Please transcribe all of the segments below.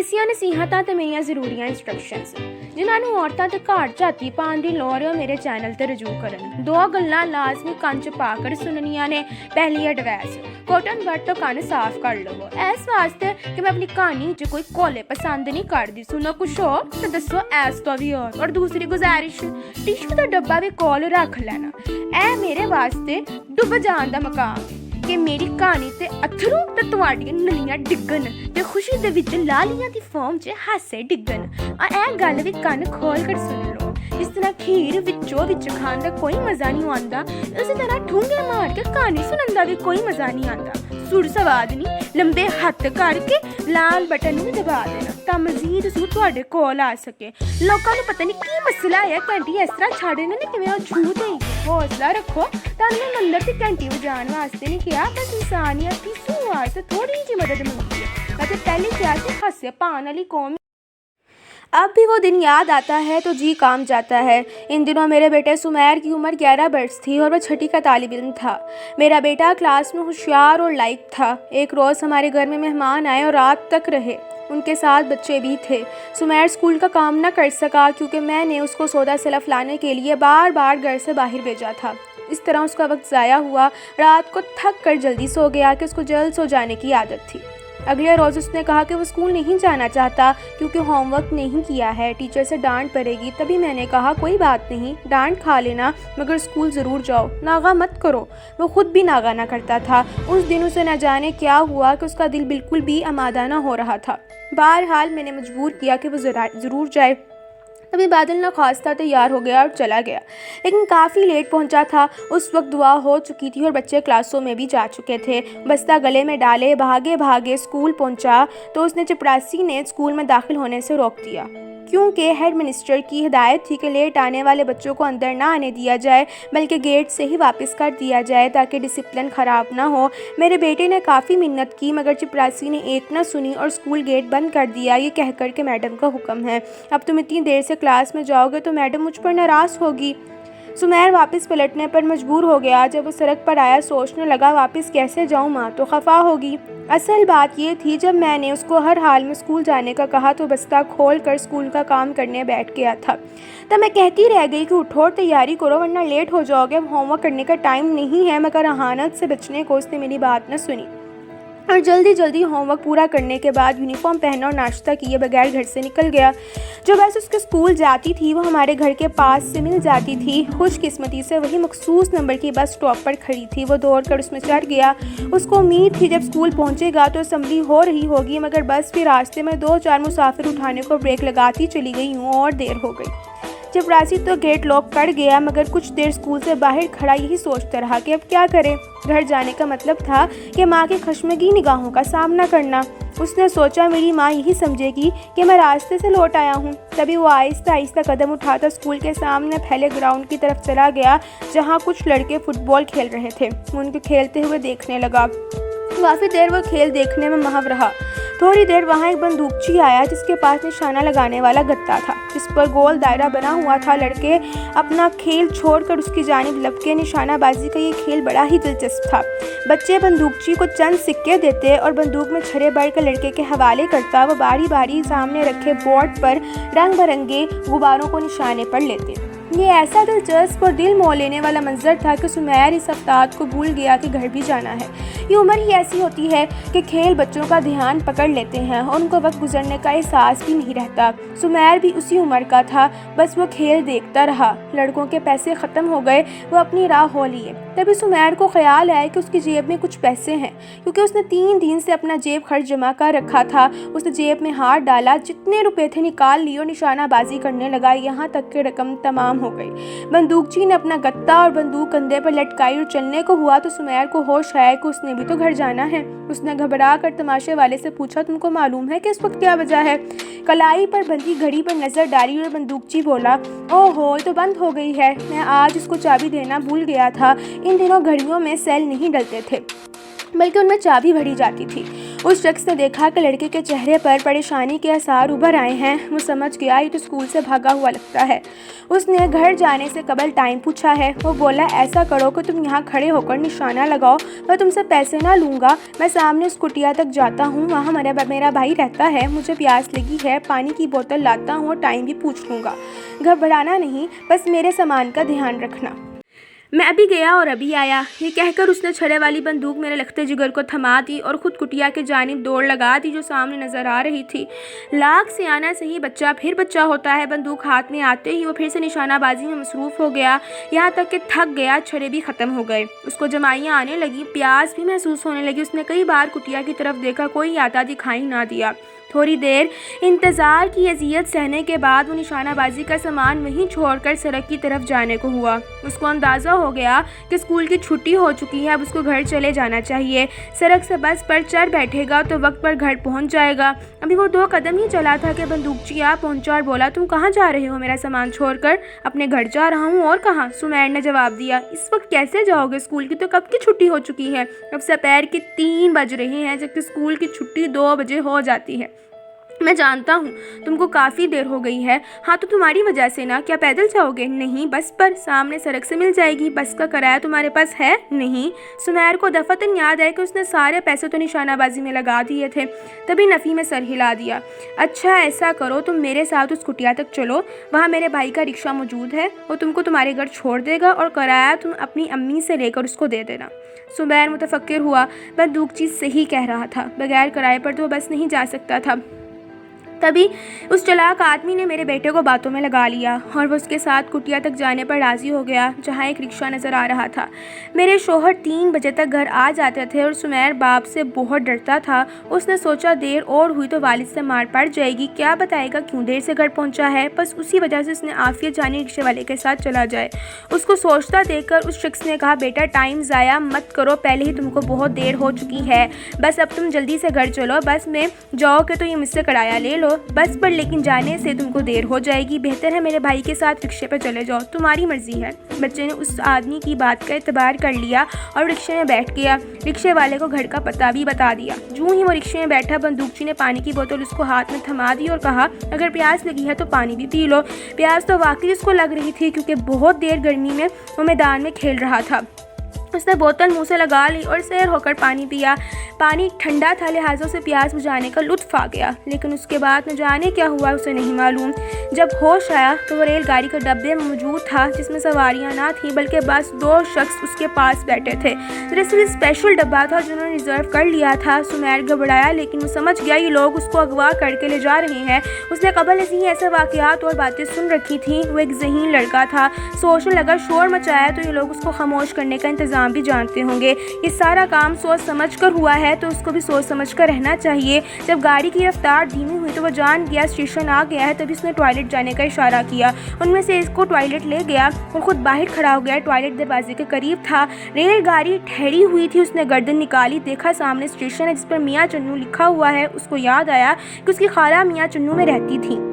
ਦੇਸੀਆਂ ਨਸੀਹਤਾਂ ਤੇ ਮੇਰੀਆਂ ਜ਼ਰੂਰੀਆਂ ਇੰਸਟਰਕਸ਼ਨਸ ਜਿਨ੍ਹਾਂ ਨੂੰ ਔਰਤਾਂ ਤੇ ਘਾਟ ਝਾਤੀ ਪਾਉਣ ਦੀ ਲੋੜ ਹੈ, ਮੇਰੇ ਚੈਨਲ ਤੇ ਰਜੂ ਕਰਨ। ਦੋ ਗੱਲਾਂ ਲਾਜ਼ਮੀ ਕੰਨ 'ਚ ਪਾ ਕਰ ਸੁਣਨੀਆਂ ਨੇ। ਪਹਿਲੀ ਐਡਵਾਈਸ, ਕਾਟਨ ਬਡ ਤੋਂ ਕੰਨ ਸਾਫ਼ ਕਰ ਲਵੋ, ਇਸ ਵਾਸਤੇ ਕਿ ਮੈਂ ਆਪਣੀ ਕਹਾਣੀ 'ਚ ਕੋਈ ਕੋਲੇ ਪਸੰਦ ਨਹੀਂ ਕਰਦੀ। ਸੁਣੋ ਕੁਛ ਹੋਰ ਤੇ ਦੱਸੋ ਇਸ ਤੋਂ ਵੀ ਹੋਰ। ਔਰ ਦੂਸਰੀ ਗੁਜ਼ਾਰਿਸ਼, ਟਿਸ਼ੂ ਦਾ ਡੱਬਾ ਵੀ ਕੋਲ ਰੱਖ ਲੈਣਾ। ਇਹ ਮੇਰੇ ਵਾਸਤੇ ਡੁੱਬ ਜਾਣ ਦਾ ਮਕਾਮ ਕਿ ਮੇਰੀ ਕਹਾਣੀ ਤੇ ਅਥਰੂ ਤੇ ਤੁਹਾਡੀਆਂ ਨਲੀਆਂ ਡਿੱਗਣ ਤੇ ਖੁਸ਼ੀ ਦੇ ਵਿੱਚ ਲਾਲੀਆਂ ਦੀ ਫੋਮ 'ਚ ਹਾਸੇ ਡਿੱਗਣ। ਇਹ ਗੱਲ ਵੀ ਕੰਨ ਖੋਲ ਕਰ ਸੁਣ ਲਓ। ਜਿਸ ਤਰ੍ਹਾਂ ਖੀਰ ਵਿੱਚੋਂ ਵਿੱਚ ਖਾਣ ਦਾ ਕੋਈ ਮਜ਼ਾ ਨਹੀਂ ਆਉਂਦਾ, ਉਸੇ ਤਰ੍ਹਾਂ ਠੂੰਗੇ ਮਾਰ ਕੇ ਕਹਾਣੀ ਸੁਣਨ ਦਾ ਵੀ ਕੋਈ ਮਜ਼ਾ ਨਹੀਂ ਆਉਂਦਾ। ਸੁਰ ਸਵਾਦ ਨਹੀਂ, ਲੰਬੇ ਹੱਥ ਕਰਕੇ ਲਾਲ ਬਟਨ ਨੂੰ ਦਬਾ ਦੇਣਾ ਤਾਂ ਮਜ਼ੀਦ ਸੂ ਤੁਹਾਡੇ ਕੋਲ ਆ ਸਕੇ। ਲੋਕਾਂ ਨੂੰ ਪਤਾ ਨਹੀਂ ਕੀ ਮਸਲਾ ਹੈ, ਘੰਟੀ ਇਸ ਤਰ੍ਹਾਂ ਛੱਡ ਦੇਣਾ ਨੇ ਕਿਵੇਂ ਉਹ ਝੂਠ ਹੈ। ਹੌਸਲਾ ਰੱਖੋ। ਤੁਹਾਨੂੰ ਮੰਦਰ ਦੀ ਘੰਟੀ ਵਜਾਉਣ ਵਾਸਤੇ ਨਹੀਂ ਕਿਹਾ, ਬਸ ਇਨਸਾਨੀਅਤ ਦੀ ਸੂ ਵਾਸਤੇ ਥੋੜੀ ਜਿਹੀ ਮਦਦ ਮੰਗੀ ਹੈ। ਅਤੇ ਪਹਿਲੇ ਕਿਹਾ कि हास्य पाने वाली कौम। अब भी वो दिन याद आता है तो जी काम जाता है। इन दिनों मेरे बेटे सुमैर की उम्र 11 बरस थी और वह छठी का तालिब इल्म था। मेरा बेटा क्लास में होशियार और लाइक था। एक रोज़ हमारे घर में मेहमान आए और रात तक रहे। उनके साथ बच्चे भी थे। सुमैर स्कूल का काम न कर सका क्योंकि मैंने उसको सौदा सलफ लाने के लिए बार बार घर से बाहर भेजा था। इस तरह उसका वक्त ज़ाया हुआ। रात को थक कर जल्दी सो गया कि उसको जल्द सो जाने की आदत थी। अगले रोज़ उसने कहा कि वो स्कूल नहीं जाना चाहता क्योंकि होमवर्क नहीं किया है, टीचर से डांट पड़ेगी। तभी मैंने कहा कोई बात नहीं, डांट खा लेना मगर स्कूल ज़रूर जाओ, नागा मत करो। वो ख़ुद भी नागा ना करता था। उस दिन उसे न जाने क्या हुआ कि उसका दिल बिल्कुल भी आमादा ना हो रहा था। बहरहाल मैंने मजबूर किया कि वो ज़रूर जाए। तभी बादल नख्वास्ता तैयार हो गया और चला गया, लेकिन काफ़ी लेट पहुंचा था। उस वक्त दुआ हो चुकी थी और बच्चे क्लासों में भी जा चुके थे। बस्ता गले में डाले भागे भागे स्कूल पहुंचा तो उसने चपरासी ने स्कूल में दाखिल होने से रोक दिया, क्योंकि हेड मिनिस्टर की हिदायत थी कि लेट आने वाले बच्चों को अंदर ना आने दिया जाए बल्कि गेट से ही वापस कर दिया जाए ताकि डिसिप्लिन ख़राब ना हो। मेरे बेटे ने काफ़ी मिन्नत की मगर चपरासी ने एक ना सुनी और स्कूल गेट बंद कर दिया, ये कहकर के मैडम का हुक्म है, अब तुम इतनी देर से क्लास में जाओगे तो मैडम मुझ पर नाराज़ होगी। सुमैर वापस पलटने पर मजबूर हो गया। जब वो सड़क पर आया सोचने लगा वापस कैसे जाऊँ, माँ तो खफा होगी। असल बात ये थी जब मैंने उसको हर हाल में स्कूल जाने का कहा तो बस्ता खोल कर स्कूल का काम करने बैठ गया था। तब मैं कहती रह गई कि उठो और तैयारी करो वरना लेट हो जाओगे, अब होमवर्क करने का टाइम नहीं है। मगर अहानत से बचने को उसने मेरी बात न सुनी और जल्दी जल्दी होमवर्क पूरा करने के बाद यूनिफॉर्म पहना और नाश्ता किए बगैर घर से निकल गया। जो बस उसके स्कूल जाती थी वो हमारे घर के पास से मिल जाती थी। खुशकिस्मती से वही मखसूस नंबर की बस स्टॉप पर खड़ी थी। वो दौड़ कर उसमें चढ़ गया। उसको उम्मीद थी जब स्कूल पहुंचेगा तो असेंबली हो रही होगी, मगर बस भी रास्ते में 2-4 मुसाफिर उठाने को ब्रेक लगाती चली गई हूँ और देर हो गई। चपरासी तो गेट लॉक कर गया, मगर कुछ देर स्कूल से बाहर खड़ा यही सोचता रहा कि अब क्या करे। घर जाने का मतलब था कि माँ की खश्मगी निगाहों का सामना करना। उसने सोचा मेरी माँ यही समझेगी कि मैं रास्ते से लौट आया हूँ। तभी वो आहिस्ता आहिस्ता कदम उठाता स्कूल के सामने फैले ग्राउंड की तरफ चला गया जहाँ कुछ लड़के फुटबॉल खेल रहे थे। वो उनको खेलते हुए देखने लगा। काफ़ी देर वो खेल देखने में महव रहा। थोड़ी देर वहाँ एक बंदूकची आया जिसके पास निशाना लगाने वाला गत्ता था जिस पर गोल दायरा बना हुआ था। लड़के अपना खेल छोड़कर उसकी जानिब लपके। निशानाबाजी का ये खेल बड़ा ही दिलचस्प था। बच्चे बंदूकची को चंद सिक्के देते और बंदूक में छड़े भरकर लड़के के हवाले करता। वो बारी बारी सामने रखे बोर्ड पर रंग बिरंगे गुब्बारों को निशाने पर लेते। ये ऐसा दिलचस्प और दिल मोह लेने वाला मंजर था कि सुमैर इस हफ्तात को भूल गया कि घर भी जाना है। ये उम्र ही ऐसी होती है कि खेल बच्चों का ध्यान पकड़ लेते हैं और उनको वक्त गुजरने का एहसास भी नहीं रहता। सुमैर भी उसी उम्र का था, बस वो खेल देखता रहा। लड़कों के पैसे ख़त्म हो गए, वो अपनी राह हो लिए। तभी सुमैर को ख्याल आया कि उसकी जेब में कुछ पैसे हैं, क्योंकि उसने 3 दिन से अपना जेब खर्च जमा कर रखा था। उसने जेब में हाथ डाला, जितने रुपए थे निकाल लिए और निशानाबाजी करने लगा। यहाँ तक कि रकम तमाम हो गई। बंदूकची ने अपना गत्ता और बंदूक कंधे पर लटकाई और चलने को हुआ तो सुमैर को होश आया कि उसने भी तो घर जाना है। उसने घबरा कर तमाशे वाले से पूछा तुमको मालूम है कि इस वक्त क्या वजह है। कलाई पर बंधी घड़ी पर नजर डाली और बंदूकची बोला ओहो तो बंद हो गई है, मैं आज इसको चाबी देना भूल गया था। इन दिनों घड़ियों में सेल नहीं डलते थे बल्कि उनमें चाबी भरी जाती थी। उस शख्स ने देखा कि लड़के के चेहरे पर परेशानी के आसार उभर आए हैं। वो समझ गया ये तो स्कूल से भागा हुआ लगता है। उसने घर जाने से कबल टाइम पूछा है। वो बोला, ऐसा करो कि तुम यहाँ खड़े होकर निशाना लगाओ, मैं तुमसे पैसे ना लूँगा। मैं सामने उस कुटिया तक जाता हूँ, वहाँ मेरा भाई रहता है। मुझे प्यास लगी है, पानी की बोतल लाता हूँ और टाइम भी पूछ लूँगा। घबराना नहीं, बस मेरे सामान का ध्यान रखना। मैं अभी गया और अभी आया। ये कहकर उसने छड़े वाली बंदूक मेरे लखते जिगर को थमा दी और खुद कुटिया के जानिब दौड़ लगा दी जो सामने नजर आ रही थी। लाख से आना सही बच्चा फिर बच्चा होता है। बंदूक हाथ में आते ही वो फिर से निशानाबाजी में मसरूफ़ हो गया, यहाँ तक कि थक गया, छड़े भी ख़त्म हो गए। उसको जमाइयाँ आने लगी, प्यास भी महसूस होने लगी। उसने कई बार कुटिया की तरफ देखा, कोई आता दिखाई ना दिया। थोड़ी देर इंतज़ार की अज़ियत सहने के बाद वो निशानाबाजी का सामान वहीं छोड़कर सड़क की तरफ जाने को हुआ। उसको अंदाज़ा हो गया कि स्कूल की छुट्टी हो चुकी है, अब उसको घर चले जाना चाहिए। सड़क से बस पर चढ़ बैठेगा तो वक्त पर घर पहुंच जाएगा। अभी वो 2 कदम ही चला था कि बंदूकची आ पहुंचा और बोला, तुम कहाँ जा रहे हो? मेरा सामान छोड़कर। अपने घर जा रहा हूँ, और कहाँ? सुमैर ने जवाब दिया। इस वक्त कैसे जाओगे? स्कूल की तो कब की छुट्टी हो चुकी है। अब दोपहर के 3 बज रहे हैं, जबकि स्कूल की छुट्टी 2 बजे हो जाती है। मैं जानता हूँ तुमको काफ़ी देर हो गई है। हाँ तो तुम्हारी वजह से ना। क्या पैदल जाओगे? नहीं, बस पर, सामने सड़क से मिल जाएगी। बस का किराया तुम्हारे पास है? नहीं। सुमैर को दफ़तन याद है कि उसने सारे पैसे तो निशानाबाजी में लगा दिए थे। तभी नफ़ी में सर हिला दिया। अच्छा ऐसा करो, तुम मेरे साथ उस कुटिया तक चलो, वहाँ मेरे भाई का रिक्शा मौजूद है, वो तुमको तुम्हारे घर छोड़ देगा और किराया तुम अपनी अम्मी से लेकर उसको दे देना। सुमैर मुतफक्किर हुआ। बंदूकची सही कह रहा था, बगैर किराए पर तो बस नहीं जा सकता था। तभी उस चालाक आदमी ने मेरे बेटे को बातों में लगा लिया और वो उसके साथ कुटिया तक जाने पर राज़ी हो गया, जहाँ एक रिक्शा नज़र आ रहा था। मेरे शोहर 3 बजे तक घर आ जाते थे और सुमैर बाप से बहुत डरता था। उसने सोचा देर और हुई तो वालिद से मार पड़ जाएगी, क्या बताएगा क्यों देर से घर पहुंचा है। बस उसी वजह से उसने आफियत जानी रिक्शे वाले के साथ चला जाए। उसको सोचता देखकर उस शख्स ने कहा, बेटा टाइम ज़ाया मत करो, पहले ही तुमको बहुत देर हो चुकी है। बस अब तुम जल्दी से घर चलो, बस में जाओगे तो ये मुझसे किराया ले लो बस पर, लेकिन जाने से तुमको देर हो जाएगी। बेहतर है मेरे भाई के साथ रिक्शे पर चले जाओ, तुम्हारी मर्जी है। बच्चे ने उस आदमी की बात का एतबार कर लिया और रिक्शे में बैठ गया। रिक्शे वाले को घर का पता भी बता दिया। यूं ही वो रिक्शे में बैठा, बंदूकची ने पानी की बोतल उसको हाथ में थमा दी और कहा, अगर प्यास लगी है तो पानी भी पी लो। प्यास तो वाकई उसको लग रही थी, क्योंकि बहुत देर गर्मी में वो मैदान में खेल रहा था। उसने बोतल मुंह से लगा ली और सैर होकर पानी पिया। पानी ठंडा था, लिहाजा से प्यास बुझाने का लुत्फ़ आ गया, लेकिन उसके बाद न जाने क्या हुआ उसे नहीं मालूम। जब होश आया तो वो रेलगाड़ी के डब्बे में मौजूद था, जिसमें सवारियां ना थी बल्कि बस 2 शख्स उसके पास बैठे थे। दरअसल स्पेशल डब्बा था जिन्होंने रिजर्व कर लिया था। सुमैर घबराया, लेकिन वो समझ गया ये लोग उसको अगवा करके ले जा रहे हैं। उसने कबल ही ऐसे वाक़यात और बातें सुन रखी थी। वो एक ज़हीन लड़का था, सोचने लगा शोर मचाया तो ये लोग उसको खामोश करने का इंतज़ाम भी जानते होंगे। ये सारा काम सोच समझ कर हुआ है तो उसको भी सोच समझ कर रहना चाहिए। जब गाड़ी की रफ्तार धीमी हुई तो वो जान गया स्टेशन आ गया है। तभी उसने टॉयलेट जाने का इशारा किया। उनमें से इसको टॉयलेट ले गया और खुद बाहर खड़ा हो गया। टॉयलेट दरवाजे के करीब था। रेलगाड़ी ठहरी हुई थी। उसने गर्दन निकाली, देखा सामने स्टेशन है जिस पर मियाँ चन्नू लिखा हुआ है। उसको याद आया कि उसकी खाला मियाँ चन्नू में रहती थी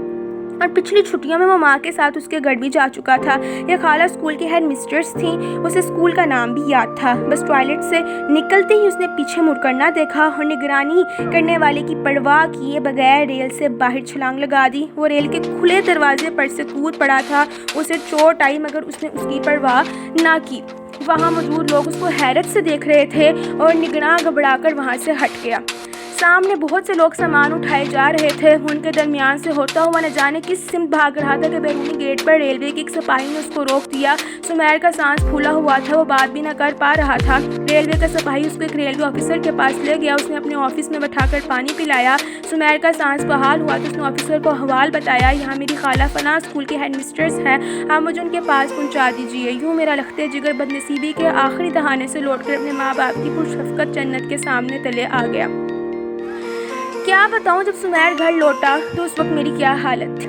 और पिछली छुट्टियों में वो माँ के साथ उसके घर भी जा चुका था। यह खाला स्कूल की हेड मिस्ट्रेस थी। उसे स्कूल का नाम भी याद था। बस टॉयलेट से निकलते ही उसने पीछे मुड़कर ना देखा और निगरानी करने वाले की परवाह किए बगैर रेल से बाहर छलांग लगा दी। वो रेल के खुले दरवाजे पर से कूद पड़ा था। उसे चोट आई मगर उसने उसकी परवाह ना की। वहाँ मौजूद लोग उसको हैरत से देख रहे थे और निगरान घबराकर वहाँ से हट गया। सामने बहुत से लोग सामान उठाए जा रहे थे। उनके दरमियान से होता हुआ न जाने किस सिमत भाग रहा था कि बैरूनी गेट पर रेलवे के एक सिपाही ने उसको रोक दिया। सुमैर का सांस फूला हुआ था, वो बात भी न कर पा रहा था। रेलवे का सिपाही उसको एक रेलवे ऑफिसर के पास ले गया। उसने अपने ऑफिस में बैठाकर पानी पिलाया। सुमैर का सांस बहाल हुआ तो उसने ऑफिसर को हवाल बताया, यहाँ मेरी खाला फना स्कूल की हेड मिस्ट्रेस हैं, आप मुझे उनके पास पहुँचा दीजिए। यूँ मेरा लखते जिगर बदनसीबी के आखिरी दहाने से लौटकर अपने माँ बाप की पुरशफ़क़त जन्नत के सामने तले आ गया। क्या बताऊं, जब सुमैर घर लौटा तो उस वक्त मेरी क्या हालत थी।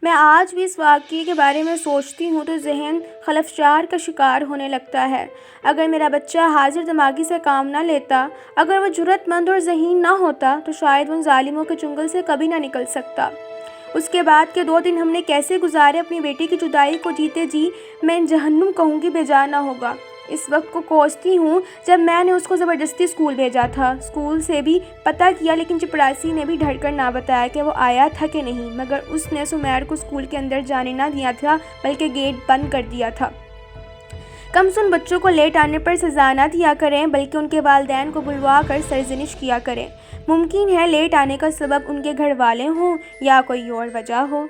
मैं आज भी इस वाक़ये के बारे में सोचती हूँ तो जहन खलफशार का शिकार होने लगता है। अगर मेरा बच्चा हाजिर दिमागी से काम ना लेता, अगर वो जुर्रतमंद और ज़हीन ना होता तो शायद उन जालिमों के चुंगल से कभी ना निकल सकता। उसके बाद के 2 दिन हमने कैसे गुजारे, अपनी बेटी की जुदाई को जीते जी मैं जहन्नुम कहूँगी बेजा ना होगा। اس وقت کو کوستی ہوں جب میں نے اس کو زبردستی اسکول بھیجا تھا۔ اسکول سے بھی پتہ کیا لیکن چپڑاسی نے بھی ڈر کر نہ بتایا کہ وہ آیا تھا کہ نہیں، مگر اس نے سمیر کو اسکول کے اندر جانے نہ دیا تھا بلکہ گیٹ بند کر دیا تھا۔ کم سن بچوں کو لیٹ آنے پر سزا نہ دیا کریں بلکہ ان کے والدین کو بلوا کر سرزنش کیا کریں۔ ممکن ہے لیٹ آنے کا سبب ان کے گھر والے ہوں یا کوئی اور وجہ ہو۔